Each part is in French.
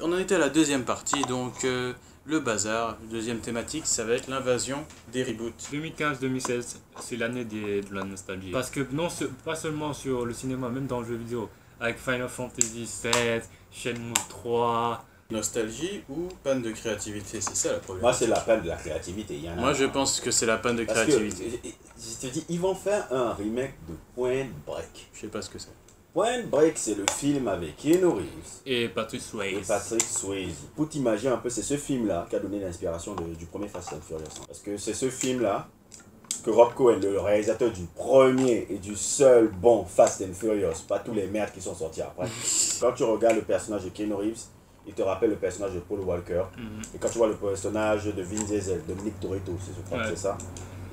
On en était à la deuxième partie, donc le bazar. Deuxième thématique, ça va être l'invasion des reboots. 2015-2016, c'est l'année de la nostalgie. Parce que non, pas seulement sur le cinéma, même dans le jeu vidéo. Avec Final Fantasy VII, Shenmue 3... Nostalgie ou panne de créativité, c'est ça le problème. Moi, c'est la panne de la créativité. Moi, je pense que c'est la panne de créativité. Je te dis, ils vont faire un remake de Point Break. Je sais pas ce que c'est. Point Break, c'est le film avec Keanu Reeves et Patrick Swayze. Pour t'imaginer un peu, c'est ce film-là qui a donné l'inspiration du premier Fast and Furious. Parce que c'est ce film-là que Rob Cohen, le réalisateur du premier et du seul bon Fast and Furious, pas tous les merdes qui sont sortis après. Quand tu regardes le personnage de Keanu Reeves, il te rappelle le personnage de Paul Walker. Et quand tu vois le personnage de Vin Diesel, Dominic Toretto, je crois que c'est ça.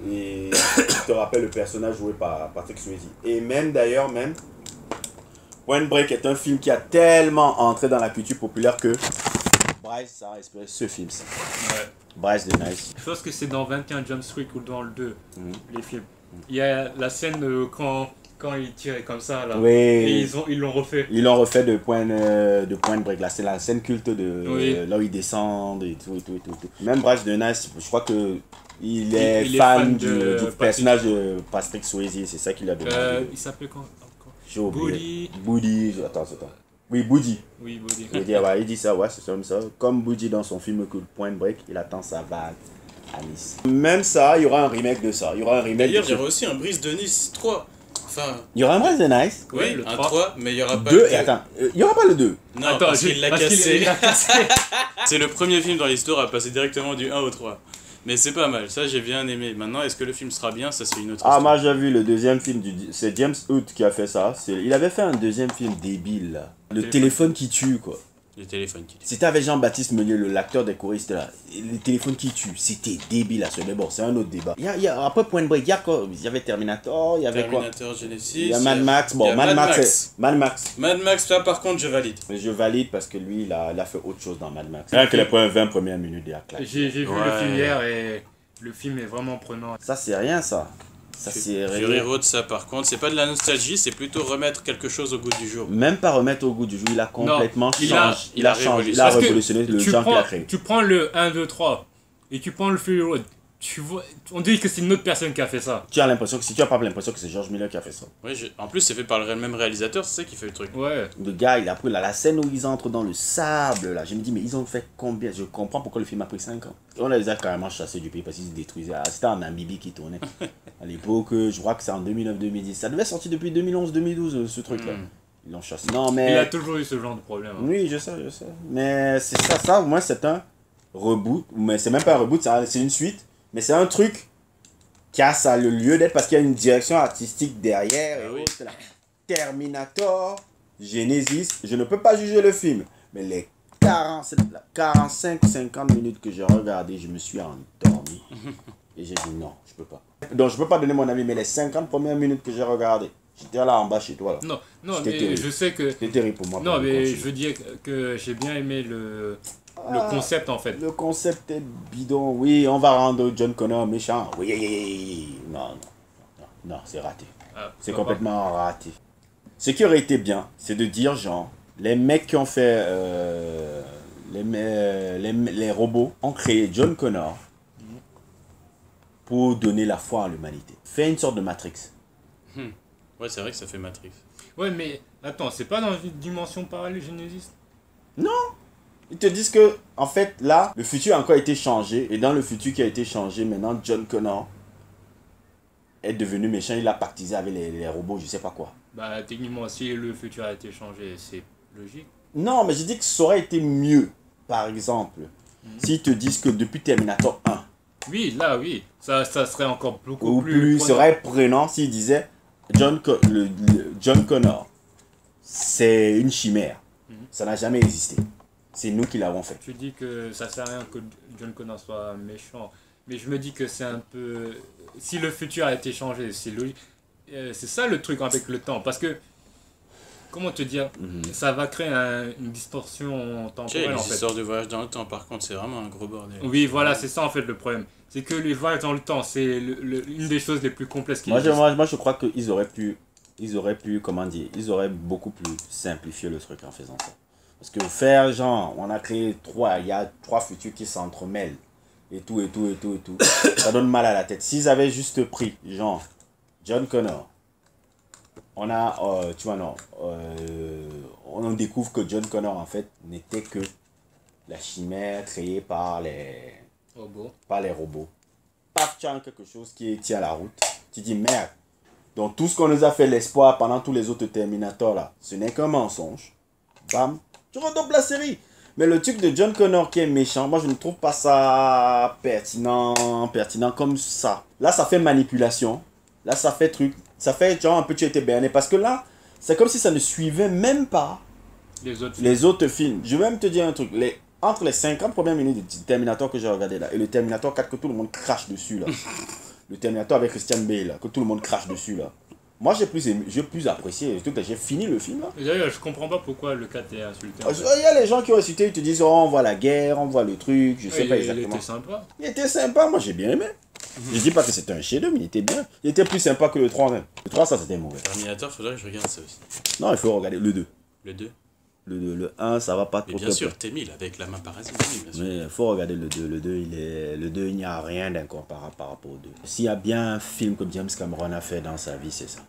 Et il te rappelle le personnage joué par Patrick Swayze. Et même d'ailleurs, Point Break est un film qui a tellement entré dans la culture populaire que Bryce a inspiré ce film. Ouais. Bryce de Nice. Je pense que c'est dans 21 Jump Street ou dans le 2, les films. Il y a la scène quand ils tiraient comme ça, là. Oui. Et ils l'ont refait. Ils l'ont refait de Point Break. Là, c'est la scène culte de là où ils descendent et tout. Même Bryce de Nice, je crois que il est fan du personnage de Patrick Swayze. C'est ça qu'il a donné. Il s'appelait quoi? J'ai oublié. Boody. Attends. Oui, Boody. Oui, Boody. Il dit ça, ouais, c'est comme ça. Comme Boody dans son film Point Break, il attend sa vague à Nice. Même ça, il y aura un remake de ça. D'ailleurs, il y aura aussi un Brise de Nice 3. Enfin... Il y aura un Brise de Nice. Oui, le 3, mais il y aura pas 2. le 2. Et attends, il y aura pas le 2. Non, attends, parce qu'il l'a cassé. cassé. C'est le premier film dans l'histoire à passer directement du 1 au 3. Mais c'est pas mal, ça j'ai bien aimé. Maintenant, est-ce que le film sera bien? Ça c'est une autre histoire. Ah, moi j'ai vu le deuxième film, c'est James Hood qui a fait ça. Il avait fait un deuxième film débile là. Le téléphone qui tue quoi. Le téléphone qui tue. C'était avec Jean-Baptiste Meunier, l'acteur des choristes là. Le téléphone qui tue, c'était débile là. Mais bon, c'est un autre débat. Après Point Break, il y avait Terminator, il y avait Terminator Genesis. Il y a Mad Max. Bon, Mad Max. Mad Max, là par contre je valide. Je valide parce que lui il a fait autre chose dans Mad Max. Rien que les 20 premières minutes de la claque. J'ai vu le film hier et le film est vraiment prenant. Ça c'est rien ça. Ça c'est rien. Fury Road, ça par contre, c'est pas de la nostalgie, c'est plutôt remettre quelque chose au goût du jour. Même pas remettre au goût du jour, il a complètement changé. Il a révolutionné le genre qu'il a créé. Tu prends le 1, 2, 3 et tu prends le Fury Road. Tu vois, on dit que c'est une autre personne qui a fait ça. Tu as l'impression que si tu as pas l'impression que c'est George Miller qui a fait ça. Oui, en plus c'est fait par le même réalisateur, c'est ça qui fait le truc. Ouais. Le gars, il a pris la scène où ils entrent dans le sable là. Je me dis mais ils ont fait combien? Je comprends pourquoi le film a pris 5 ans. On les a carrément chassés du pays parce qu'ils se détruisaient. C'était en Namibie qui tournait. À l'époque, je crois que c'est en 2009-2010. Ça devait sortir depuis 2011-2012 ce truc là. Ils l'ont chassé. Non mais. Il a toujours eu ce genre de problème. Hein. Oui, je sais. Mais c'est ça au moins c'est un reboot. Mais c'est même pas un reboot, c'est une suite. Mais c'est un truc qui a ça le lieu d'être parce qu'il y a une direction artistique derrière. Ah oui. C'est la Terminator, Genesis. Je ne peux pas juger le film. Mais les 45-50 minutes que j'ai regardé, je me suis endormi. Et j'ai dit non, je peux pas. Donc je peux pas donner mon avis, mais les 50 premières minutes que j'ai regardé, j'étais là en bas chez toi. Là. Non, mais terrible. Je sais que... C'était terrible pour moi. Non, mais je veux dire que j'ai bien aimé le concept en fait. Le concept est bidon. Oui, on va rendre John Connor méchant. Oui. Non, c'est raté. C'est complètement raté. Ce qui aurait été bien, c'est de dire genre, les mecs qui ont fait les robots ont créé John Connor pour donner la foi à l'humanité. Faire une sorte de Matrix. Ouais, c'est vrai que ça fait Matrix. Ouais, mais attends, c'est pas dans une dimension parallèle Genesis? Non. Ils te disent que, en fait, là, le futur a encore été changé. Et dans le futur qui a été changé, maintenant, John Connor est devenu méchant. Il a pactisé avec les robots, je sais pas quoi. Bah, techniquement, si le futur a été changé, c'est logique. Non, mais je dis que ça aurait été mieux, par exemple, s'ils te disent que depuis Terminator 1. Oui, là, oui. Ça serait encore beaucoup plus... Ça serait prenant s'ils disaient John Connor, c'est une chimère. Ça n'a jamais existé. C'est nous qui l'avons fait. Tu dis que ça sert à rien que John Connor soit méchant. Mais je me dis que c'est un peu... Si le futur a été changé, c'est logique. C'est ça le truc avec le temps. Parce que, comment te dire, ça va créer une distorsion temporelle en fait. L'histoire de voyage dans le temps, par contre, c'est vraiment un gros bordel. Oui, voilà, c'est ça en fait le problème. C'est que les voyages dans le temps, c'est une des choses les plus complexes qui existent. Moi, je crois qu'ils auraient pu, comment dire, ils auraient beaucoup plus simplifié le truc en faisant ça. Parce que faire genre, on a créé il y a 3 futurs qui s'entremêlent. Et tout. Ça donne mal à la tête. S'ils avaient juste pris, genre, John Connor, on a, tu vois, non, on découvre que John Connor, en fait, n'était que la chimère créée par les robots. Paf, tu as quelque chose qui tient la route. Tu dis, merde. Donc, tout ce qu'on nous a fait l'espoir pendant tous les autres Terminators, là, ce n'est qu'un mensonge. Bam, tu redopes la série. Mais le truc de John Connor qui est méchant, moi, je ne trouve pas ça pertinent comme ça. Là, ça fait manipulation. Là, ça fait truc. Ça fait genre un peu tu étais berné. Parce que là, c'est comme si ça ne suivait même pas les autres films. Je vais même te dire un truc. Entre les 50 premières minutes de Terminator que j'ai regardé là et le Terminator 4 que tout le monde crache dessus là. Le Terminator avec Christian Bale là, que tout le monde crache dessus là. Moi j'ai plus apprécié. J'ai fini le film là. D'ailleurs, je comprends pas pourquoi le 4 est insulté. Il y a les gens qui ont insulté, ils te disent oh, on voit la guerre, on voit le truc, je sais pas exactement. Il était sympa. Il était sympa, moi j'ai bien aimé. Je dis pas que c'était un chef-d'œuvre, mais il était bien. Il était plus sympa que le 3 même. Le 3 ça c'était mauvais. Terminator, faudrait que je regarde ça aussi. Non, il faut regarder le 2. Le 2. Le 1, ça va pas trop. Mais bien sûr, T-1000 avec la main parasite. Bien sûr. Mais il faut regarder le 2. Le 2, il n'y a rien d'incomparable par rapport au 2. S'il y a bien un film que James Cameron a fait dans sa vie, c'est ça.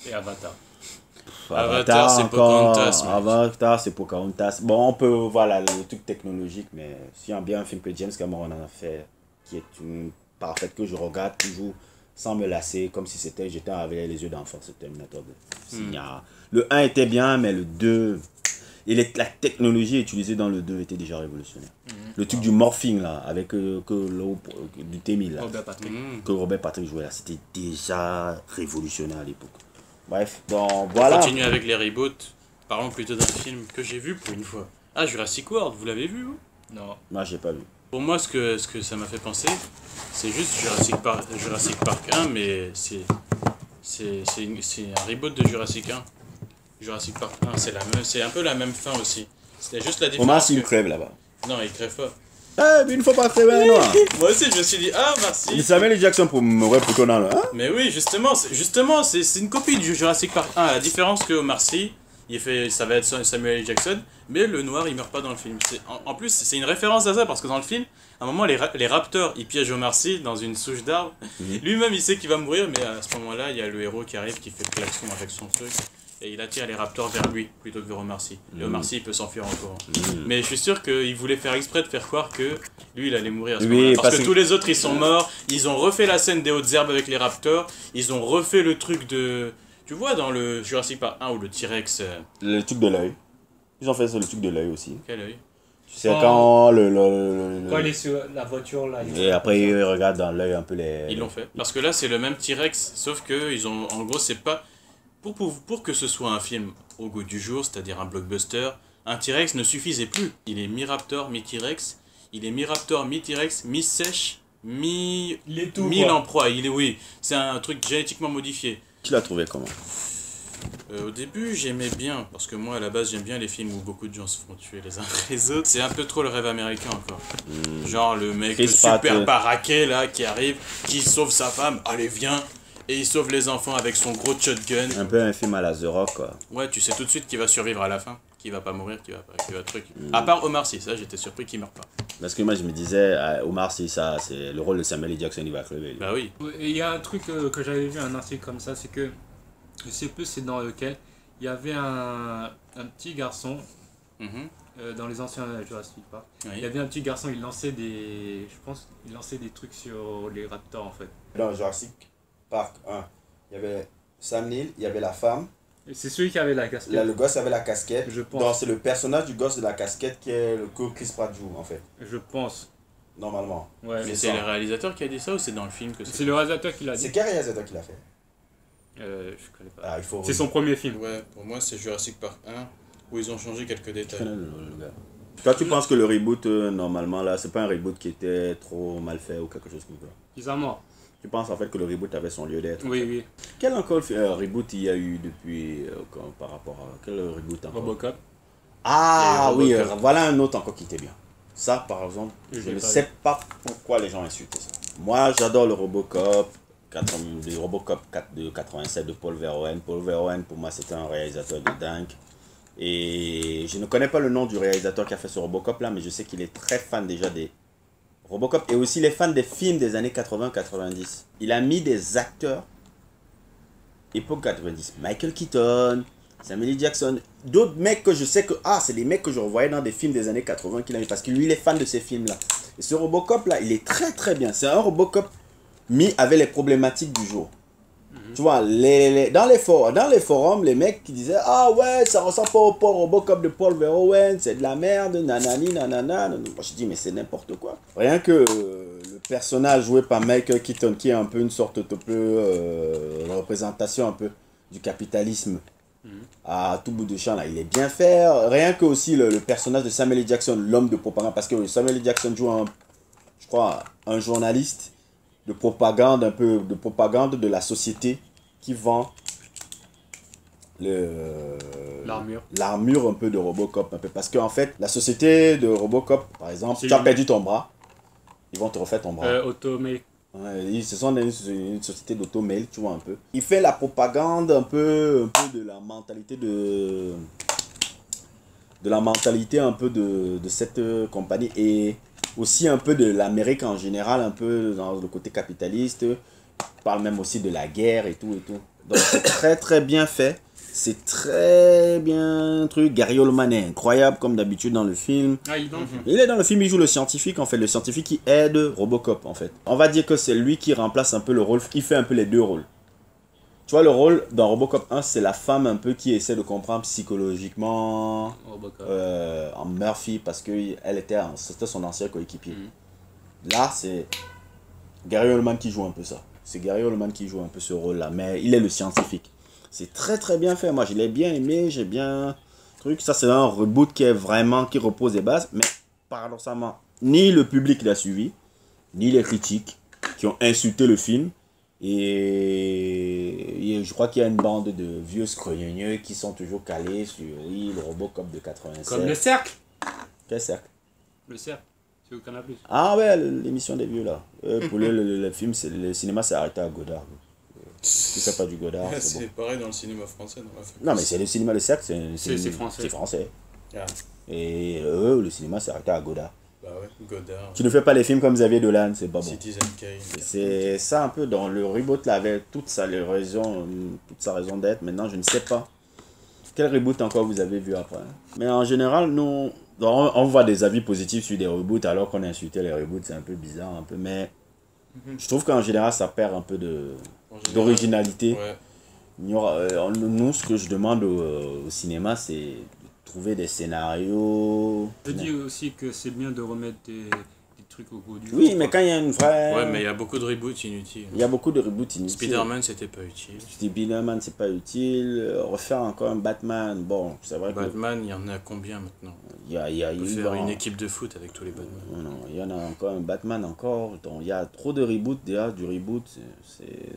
Et Avatar. Avatar, c'est Pocahontas. Avatar, c'est Pocahontas. Bon, on peut voir le truc technologique, mais s'il y a bien un film que James Cameron en a fait, qui est une parfaite que je regarde toujours sans me lasser, comme si j'étais avec les yeux d'enfant, c'est Terminator 2. Le 1 était bien, mais le 2... Et la technologie utilisée dans le 2 était déjà révolutionnaire. Le truc du morphing là, avec du T-1000 là, que Robert Patrick jouait là, c'était déjà révolutionnaire à l'époque. Bref, donc voilà. On continue avec les reboots. Parlons plutôt d'un film que j'ai vu pour une fois. Ah, Jurassic World, vous l'avez vu vous? Non. Moi j'ai pas vu. Pour moi, ce que ça m'a fait penser, c'est juste Jurassic Park 1, mais c'est un reboot de Jurassic 1. Jurassic Park 1, c'est un peu la même fin aussi. C'est juste la différence. Omar Sy crève là-bas. Non, il crève pas. Mais une fois pas crève un noir. Moi aussi, je me suis dit, ah, merci. Samuel L. Jackson pour me répliquer dans le 1. Mais oui, justement, c'est une copie du Jurassic Park 1. La différence que Omar Sy, ça va être Samuel L. Jackson, mais le noir, il meurt pas dans le film. En plus, c'est une référence à ça, parce que dans le film, à un moment, les raptors, ils piègent Omar Sy dans une souche d'arbre. Lui-même, il sait qu'il va mourir, mais à ce moment-là, il y a le héros qui arrive, qui fait le klaxon avec son truc. Et il attire les raptors vers lui plutôt que vers Omar Sy. Et Omar Sy il peut s'enfuir encore. Mais je suis sûr qu'il voulait faire exprès de faire croire que lui il allait mourir à ce moment-là. Parce que tous les autres ils sont morts. Ils ont refait la scène des hautes herbes avec les raptors. Ils ont refait le truc de. Tu vois dans le Jurassic Park 1 où le T-Rex. Le truc de l'œil. Ils ont fait ça, le truc de l'œil aussi. Quel œil? Tu sais quand quand il est sur la voiture là. Et après ils regardent dans l'œil un peu les. Ils l'ont fait. Parce que là c'est le même T-Rex. Sauf que ils ont. En gros c'est pas. Pour que ce soit un film au goût du jour, c'est-à-dire un blockbuster, un T-Rex ne suffisait plus. Il est mi-raptor, mi-T-Rex, il est mi-raptor, mi-T-Rex, mi-sèche, mi-lamproie. Oui, c'est un truc génétiquement modifié. Tu l'as trouvé comment? Au début, j'aimais bien, parce que moi, à la base, j'aime bien les films où beaucoup de gens se font tuer les uns les autres. C'est un peu trop le rêve américain, encore. Genre le mec super baraqué, là, qui arrive, qui sauve sa femme, allez, viens. Et il sauve les enfants avec son gros shotgun. Un peu un film à la The Rock, quoi. Ouais, tu sais tout de suite qu'il va survivre à la fin. Qu'il va pas mourir, qu'il va truc. À part Omar Sy, ça j'étais surpris qu'il meurt pas. Parce que moi je me disais, Omar Sy, ça, c'est le rôle de Samuel L. Jackson, il va crever. Bah oui. Il y a un truc que j'avais vu, un article comme ça, c'est que, je sais plus c'est dans lequel, il y avait un petit garçon, dans les anciens Jurassic Park, il y avait un petit garçon, il lançait des trucs sur les raptors en fait. Dans Jurassic Park 1, il y avait Sam Neill, il y avait la femme. C'est celui qui avait la casquette. Là, le gosse avait la casquette. Je pense. Donc c'est le personnage du gosse de la casquette que Chris Pratt joue en fait. Je pense. Normalement. Ouais. Mais c'est le réalisateur qui a dit ça ou c'est dans le film que c'est le réalisateur qui l'a dit. C'est quel réalisateur qui l'a fait? Je connais pas. Ah, c'est son premier film. Ouais, pour moi c'est Jurassic Park 1 où ils ont changé quelques détails. Toi tu penses que le reboot normalement là, c'est pas un reboot qui était trop mal fait ou quelque chose comme ça? Bizarrement. Tu penses en fait que le reboot avait son lieu d'être? Oui, oui. Quel encore reboot il y a eu depuis par rapport à quel reboot encore? Robocop. Ah oui, voilà un autre encore qui était bien. Ça par exemple, je ne sais pas pourquoi les gens insultent ça. Moi j'adore le Robocop, le Robocop 4 de 87 de Paul Verhoeven. Paul Verhoeven pour moi c'était un réalisateur de dingue. Et je ne connais pas le nom du réalisateur qui a fait ce Robocop là, mais je sais qu'il est très fan déjà des Robocop et aussi les fans des films des années 80-90. Il a mis des acteurs époque 90. Michael Keaton, Samuel L. Jackson, d'autres mecs que je sais que c'est des mecs que je revoyais dans des films des années 80 qu'il a mis parce que lui il est fan de ces films là. Et ce Robocop là, il est très très bien. C'est un Robocop mis avec les problématiques du jour. Tu vois, dans les forums, les mecs qui disaient ah ouais, ça ressemble pas au Robocop de Paul Verhoeven, c'est de la merde, nanani, nanana. Moi je dis mais c'est n'importe quoi. Rien que le personnage joué par Michael Keaton, qui est un peu une sorte de représentation un peu du capitalisme à tout bout de champ là, il est bien fait. Rien que aussi le personnage de Samuel L. Jackson, l'homme de propagande, parce que Samuel L. Jackson joue je crois, un journaliste de propagande, un peu de propagande de la société qui vend l'armure un peu de Robocop, un peu, parce qu'en fait la société de Robocop, par exemple, tu as perdu ton bras, ils vont te refaire ton bras. Automail. Ouais, ce sont une société d'automail, tu vois un peu. Il fait la propagande un peu de la mentalité un peu de cette compagnie, et aussi un peu de l'Amérique en général, un peu dans le côté capitaliste. Il parle même aussi de la guerre et tout et tout. Donc c'est très très bien fait. C'est très bien truc. Gary Oldman est incroyable comme d'habitude dans le film. Ah, il est dans le film. Il est dans le film, il joue le scientifique en fait. Le scientifique qui aide Robocop en fait. On va dire que c'est lui qui remplace un peu le rôle. Il fait un peu les deux rôles. Tu vois, le rôle dans Robocop 1, c'est la femme un peu qui essaie de comprendre psychologiquement en Murphy, parce que c'était son ancien coéquipier. Là, c'est Gary Oldman qui joue un peu ça. C'est Gary Oldman qui joue un peu ce rôle-là, mais il est le scientifique. C'est très très bien fait. Moi, je l'ai bien aimé, j'ai bien truc. Ça, c'est un reboot qui repose des bases, mais paradoxalement, ni le public l'a suivi, ni les critiques qui ont insulté le film. Et je crois qu'il y a une bande de vieux scrogneux qui sont toujours calés sur le Robocop de 87. Comme le cercle. Quel cercle? Le cercle, c'est au Canal+. Ah ouais, l'émission des vieux là. Pour le film, le cinéma s'est arrêté à Godard. Si c'est pas du Godard, c'est bon. pareil dans le cinéma français. Non mais c'est le cinéma, le cercle, c'est français. C'est français. Ah. Et le cinéma s'est arrêté à Godard. Bah ouais, Godard. Tu ne fais pas les films comme Xavier Dolan, c'est pas bon. Citizen Kane. C'est ça un peu dans le reboot là, avec toute sa raison d'être. Maintenant, je ne sais pas. Quel reboot encore vous avez vu après? Mais en général, nous, on voit des avis positifs sur des reboots alors qu'on a insulté les reboots, c'est un peu bizarre, un peu. Mais je trouve qu'en général, ça perd un peu d'originalité. Ouais. Nous, ce que je demande au cinéma, c'est trouver des scénarios. Je dis aussi que c'est bien de remettre des trucs au goût du jour. Oui, mais quand il y a une vraie... Ouais, mais il y a beaucoup de reboots inutiles. Il y a beaucoup de reboots inutiles. Spider-Man, c'était pas utile. Spider-Man, c'est pas utile. Refaire encore un Batman, bon, c'est vrai que... Batman, il y en a combien maintenant? Il y a On peut faire une équipe de foot avec tous les Batman. Non, il y en a encore un Batman encore. Donc, il y a trop de reboots déjà. Du reboot,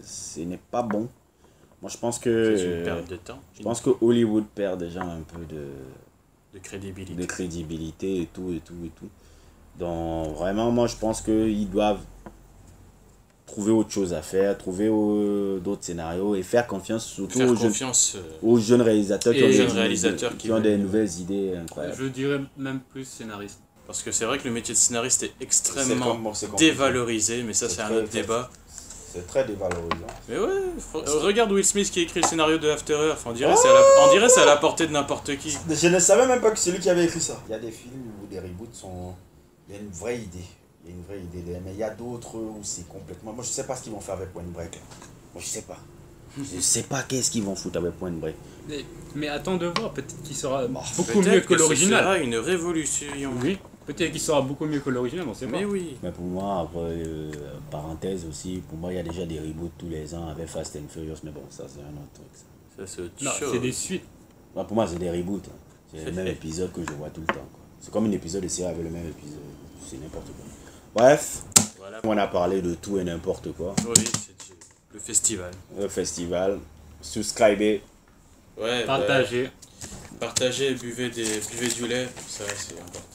ce n'est pas bon. Moi, je pense que... C'est une perte de temps. Je pense que Hollywood perd déjà un peu de crédibilité. De crédibilité et tout, et tout, et tout. Donc, vraiment, moi, je pense qu'ils doivent trouver autre chose à faire, trouver d'autres scénarios et faire confiance surtout aux jeunes réalisateurs qui ont des nouvelles idées incroyables. Je dirais même plus scénariste. Parce que c'est vrai que le métier de scénariste est extrêmement dévalorisé, mais ça c'est un autre débat. C'est très dévalorisant. Mais ouais, regarde Will Smith qui écrit le scénario de After Earth, on dirait c'est à la portée de n'importe qui. Je ne savais même pas que c'est lui qui avait écrit ça. Il y a des films où des reboots sont... Il y a une vraie idée. Il y a une vraie idée, mais il y a d'autres où c'est complètement... Moi, je sais pas ce qu'ils vont faire avec Point Break. Moi, je sais pas. Je sais pas qu'est-ce qu'ils vont foutre avec Point Break. Mais attends de voir, peut-être qu'il sera beaucoup mieux que l'original. Ce sera une révolution. Oui, peut-être qu'il sera beaucoup mieux que l'original, on sait pas. Mais oui. Mais pour moi, après, parenthèse aussi, pour moi, il y a déjà des reboots tous les ans avec Fast and Furious, mais bon, ça, c'est un autre truc. Ça, c'est autre chose. C'est des suites. Pour moi, c'est des reboots. C'est le même épisode que je vois tout le temps. C'est comme un épisode de série avec le même épisode. C'est n'importe quoi. Bref, voilà. On a parlé de tout et n'importe quoi. Oui, c'est le festival. Le festival. Subscribez. Ouais, partagez. Partagez, buvez du lait, ça c'est important.